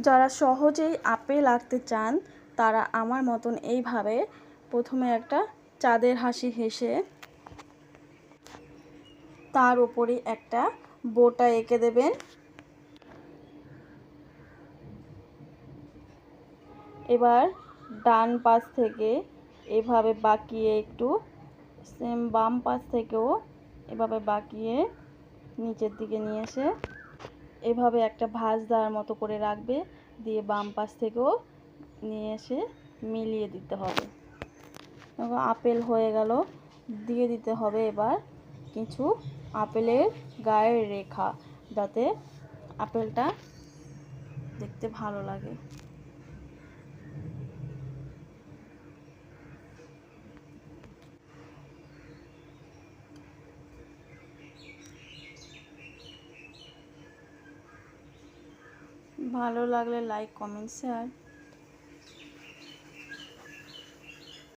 যারা সহজেই আপেল আঁকতে চান তারা আমার মতন এইভাবে প্রথমে একটা চাঁদের হাসি হেসে তার উপরে একটা বোটা এঁকে দেবেন। এবার ডান পাশ থেকে এভাবে বাঁকিয়ে একটু সেম বাম পাশ থেকেও এভাবে বাঁকিয়ে নিচের দিকে নিয়ে এসে এভাবে একটা ভাঁজ দেওয়ার মতো করে রাখবে, দিয়ে বাম পাশ থেকেও নিয়ে এসে মিলিয়ে দিতে হবে। আপেল হয়ে গেল। দিয়ে দিতে হবে এবার কিছু আপেলের গায়ের রেখা, যাতে আপেলটা দেখতে ভালো লাগে। ভালো লাগলে লাইক, কমেন্ট, শেয়ার।